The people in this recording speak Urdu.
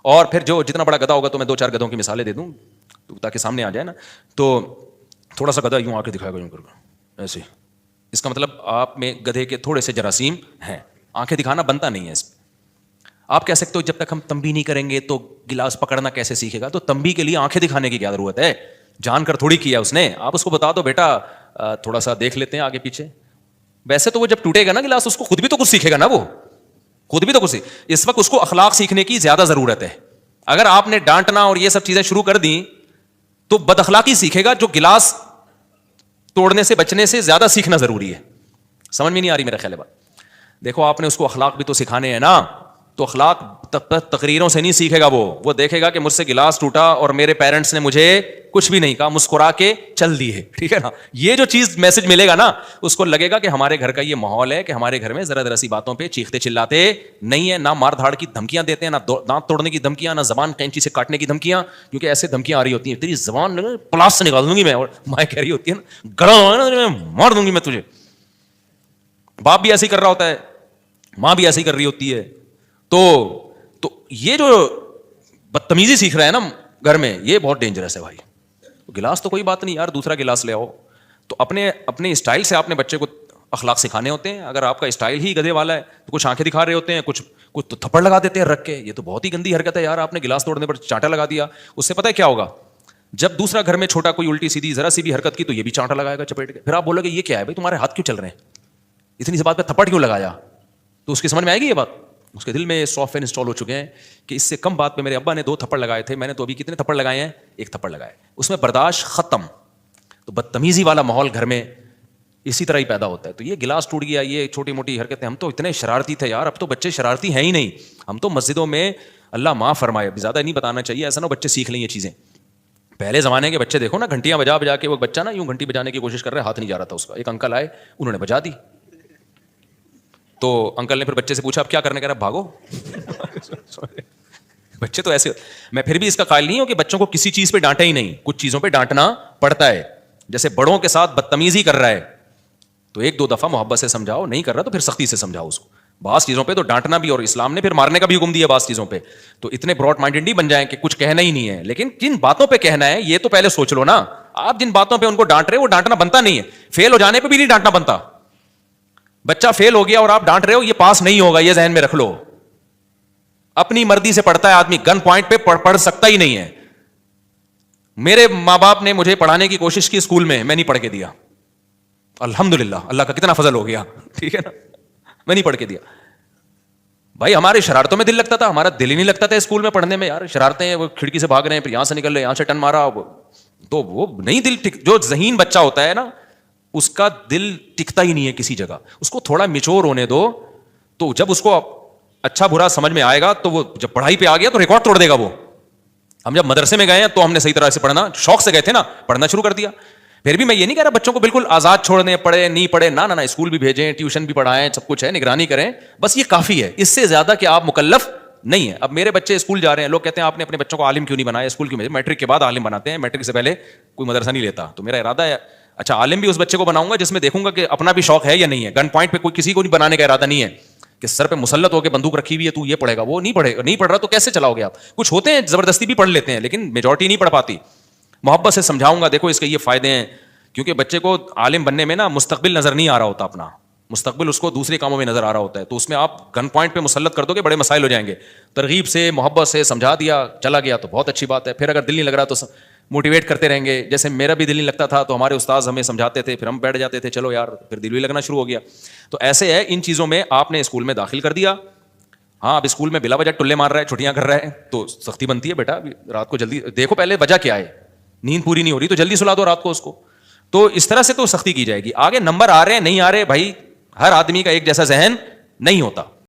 اور پھر جو جتنا بڑا گدھا ہوگا تو میں 2-4 گدھوں کی مثالیں دے دوں تاکہ سامنے آ جائے نا. تو تھوڑا سا گدھا یوں آ کے دکھائے گا یوں کر کے ایسے, اس کا مطلب آپ میں گدھے کے تھوڑے سے جراثیم ہیں. آنکھیں دکھانا بنتا نہیں ہے اس میں. آپ کہہ سکتے ہو جب تک ہم تنبیہ نہیں کریں گے تو گلاس پکڑنا کیسے سیکھے گا؟ تو تنبیہ کے لیے آنکھیں دکھانے کی کیا ضرورت ہے؟ جان کر تھوڑی کیا اس نے. آپ اس کو بتا دو بیٹا تھوڑا سا دیکھ لیتے ہیں آگے پیچھے. ویسے تو وہ جب ٹوٹے گا نا گلاس, اس کو خود بھی تو کچھ سیکھے گا نا, وہ خود بھی تو کچھ اس وقت اس کو اخلاق سیکھنے کی زیادہ ضرورت ہے. اگر آپ نے ڈانٹنا اور یہ سب چیزیں شروع کر دیں تو بد اخلاقی سیکھے گا. جو گلاس توڑنے سے بچنے سے زیادہ سیکھنا ضروری ہے. سمجھ میں نہیں آ رہی میرا خیال ہے بات؟ دیکھو آپ نے اس کو اخلاق بھی تو سکھانے ہیں نا. تو اخلاق تقریروں سے نہیں سیکھے گا. وہ دیکھے گا کہ مجھ سے گلاس ٹوٹا اور میرے پیرنٹس نے مجھے کچھ بھی نہیں کہا, مسکرا کے چل دی ہے. ٹھیک ہے نا؟ یہ جو چیز میسج ملے گا نا, اس کو لگے گا کہ ہمارے گھر کا یہ ماحول ہے کہ ہمارے گھر میں ذرا ذرا سی باتوں پہ چیختے چلاتے نہیں ہے, نہ مار دھاڑ کی دھمکیاں دیتے ہیں, نہ دانت توڑنے کی دھمکیاں, نہ زبان قینچی سے کاٹنے کی دھمکیاں. کیونکہ ایسے دھمکیاں آ رہی ہوتی ہیں تیری زبان پلاس سے نکال دوں گی میں, اور مائیں کہہ رہی ہوتی ہے نا گڑا مار دوں گی میں تجھے. باپ بھی ایسے ہی کر رہا ہوتا ہے, ماں بھی ایسے ہی کر رہی ہوتی ہے. تو یہ جو بدتمیزی سیکھ رہا ہے نا گھر میں, یہ بہت ڈینجرس ہے بھائی. گلاس تو کوئی بات نہیں یار, دوسرا گلاس لے آؤ. تو اپنے اسٹائل سے آپ نے بچے کو اخلاق سکھانے ہوتے ہیں. اگر آپ کا اسٹائل ہی گدھے والا ہے تو کچھ آنکھیں دکھا رہے ہوتے ہیں, کچھ تو تھپڑ لگا دیتے ہیں رکھ کے. یہ تو بہت ہی گندی حرکت ہے یار. آپ نے گلاس توڑنے پر چانٹا لگا دیا, اس سے پتہ ہے کیا ہوگا؟ جب دوسرا گھر میں چھوٹا کوئی الٹی سیدھی ذرا سی بھی حرکت کی تو یہ بھی چانٹا لگائے گا چپیٹ کے. پھر آپ بولو گے یہ کیا ہے بھائی, تمہارے ہاتھ کیوں چل رہے ہیں, اتنی سی بات پہ تھپڑ کیوں لگایا؟ تو اس کی سمجھ میں آئے گی یہ بات. اس کے دل میں سافٹ ویئر انسٹال ہو چکے ہیں کہ اس سے کم بات پہ میرے ابا نے 2 تھپڑ لگائے تھے, میں نے تو ابھی کتنے تھپڑ لگائے ہیں؟ 1 تھپڑ لگائے. اس میں برداشت ختم. تو بدتمیزی والا ماحول گھر میں اسی طرح ہی پیدا ہوتا ہے. تو یہ گلاس ٹوٹ گیا, یہ چھوٹی موٹی حرکتیں, ہم تو اتنے شرارتی تھے یار. اب تو بچے شرارتی ہیں ہی نہیں. ہم تو مسجدوں میں اللہ معاف فرمائے, زیادہ نہیں بتانا چاہیے, ایسا نہ بچے سیکھ لیں یہ چیزیں. پہلے زمانے کے بچے دیکھو نا, گھنٹیاں بجا بجا کے, وہ بچہ نا یوں گھنٹی بجانے کی کوشش کر رہا ہے, ہاتھ نہیں جا رہا تھا اس کا. ایک انکل آئے, انہوں نے بجا دی. تو انکل نے پھر بچے سے پوچھا اب کیا کرنے, کہہ رہا بھاگو. بچے تو ایسے. میں پھر بھی اس کا قائل نہیں ہوں کہ بچوں کو کسی چیز پہ ڈانٹے ہی نہیں, کچھ چیزوں پہ ڈانٹنا پڑتا ہے. جیسے بڑوں کے ساتھ بدتمیزی کر رہا ہے تو 1-2 دفعہ محبت سے سمجھاؤ, نہیں کر رہا تو پھر سختی سے سمجھاؤ اس کو. بعض چیزوں پہ تو ڈانٹنا بھی, اور اسلام نے پھر مارنے کا بھی حکم دیا بعض چیزوں پہ. تو اتنے براڈ مائنڈڈ نہیں بن جائیں کہ کچھ کہنا ہی نہیں ہے, لیکن جن باتوں پہ کہنا ہے یہ تو پہلے سوچ لو نا. آپ جن باتوں پہ ان کو ڈانٹ رہے ہو وہ ڈانٹنا بنتا نہیں ہے. فیل ہو جانے پہ بھی نہیں ڈانٹنا بنتا. بچہ فیل ہو گیا اور آپ ڈانٹ رہے ہو, یہ پاس نہیں ہوگا, یہ ذہن میں رکھ لو. اپنی مرضی سے پڑھتا ہے آدمی, گن پوائنٹ پہ پڑھ سکتا ہی نہیں ہے. میرے ماں باپ نے مجھے پڑھانے کی کوشش کی اسکول میں نہیں پڑھ کے دیا. الحمدللہ, اللہ کا کتنا فضل ہو گیا. ٹھیک ہے نا, میں نہیں پڑھ کے دیا. بھائی ہمارے شرارتوں میں دل لگتا تھا, ہمارا دل ہی نہیں لگتا تھا اسکول میں پڑھنے میں. یار شرارتیں, وہ کھڑکی سے بھاگ رہے ہیں, پھر یہاں سے نکل رہے, یہاں سے ٹن مارا, تو وہ نہیں دل جو ذہین بچہ ہوتا ہے نا, اس کا دل ٹکتا ہی نہیں ہے کسی جگہ. اس کو تھوڑا میچور ہونے دو, تو جب اس کو اچھا برا سمجھ میں آئے گا تو وہ جب پڑھائی پہ آ گیا تو ریکارڈ توڑ دے گا. وہ ہم جب مدرسے میں گئے ہیں تو ہم نے صحیح طرح سے پڑھنا, شوق سے گئے تھے نا, پڑھنا شروع کر دیا. پھر بھی میں یہ نہیں کہہ رہا بچوں کو بالکل آزاد چھوڑنے, پڑھے نہیں پڑھے, نہ اسکول بھی بھیجیں, ٹیوشن بھی پڑھائیں, سب کچھ ہے, نگرانی کریں, بس یہ کافی ہے. اس سے زیادہ کہ آپ مکلف نہیں ہے. اب میرے بچے اسکول جا رہے ہیں, لوگ کہتے ہیں آپ نے اپنے بچوں کو عالم کیوں نہیں بنایا, اسکول کیوں؟ میٹرک کے بعد عالم بناتے ہیں, میٹرک سے پہلے کوئی مدرسہ نہیں لیتا. تو میرا ارادہ ہے اچھا عالم بھی اس بچے کو بناؤں گا جس میں دیکھوں گا کہ اپنا بھی شوق ہے یا نہیں ہے. گن پوائنٹ پہ کوئی کسی کو نہیں بنانے کا ارادہ نہیں ہے کہ سر پہ مسلط ہو کے بندوق رکھی ہوئی ہے, تو یہ پڑھے گا, وہ نہیں پڑھے گا. نہیں پڑھ رہا تو کیسے چلاؤ گے آپ؟ کچھ ہوتے ہیں زبردستی بھی پڑھ لیتے ہیں, لیکن میجورٹی نہیں پڑھ پاتی. محبت سے سمجھاؤں گا, دیکھو اس کے یہ فائدے ہیں. کیونکہ بچے کو عالم بننے میں نا مستقبل نظر نہیں آ رہا ہوتا, اپنا مستقبل اس کو دوسرے کاموں میں نظر آ رہا ہوتا ہے. تو اس میں آپ گن پوائنٹ پہ مسلط کر دو گے, بڑے مسائل ہو جائیں گے. ترغیب سے, محبت سے سمجھا دیا, چلا گیا تو بہت اچھی بات ہے. پھر اگر دل نہیں لگ رہا تو موٹیویٹ کرتے رہیں گے. جیسے میرا بھی دل نہیں لگتا تھا تو ہمارے استاذ ہمیں سمجھاتے تھے, پھر ہم بیٹھ جاتے تھے, چلو یار, پھر دل بھی لگنا شروع ہو گیا. تو ایسے ہے, ان چیزوں میں آپ نے اسکول میں داخل کر دیا. ہاں اب اسکول میں بلا وجہ ٹلے مار رہا ہے, چھٹیاں کر رہا ہے, تو سختی بنتی ہے بیٹا. رات کو جلدی دیکھو, پہلے وجہ کیا ہے, نیند پوری نہیں ہو رہی تو جلدی سلا دو رات کو اس کو. تو اس طرح سے تو سختی کی جائے گی. آگے نمبر آ رہے ہیں نہیں آ رہے, بھائی ہر آدمی کا ایک جیسا ذہن نہیں ہوتا.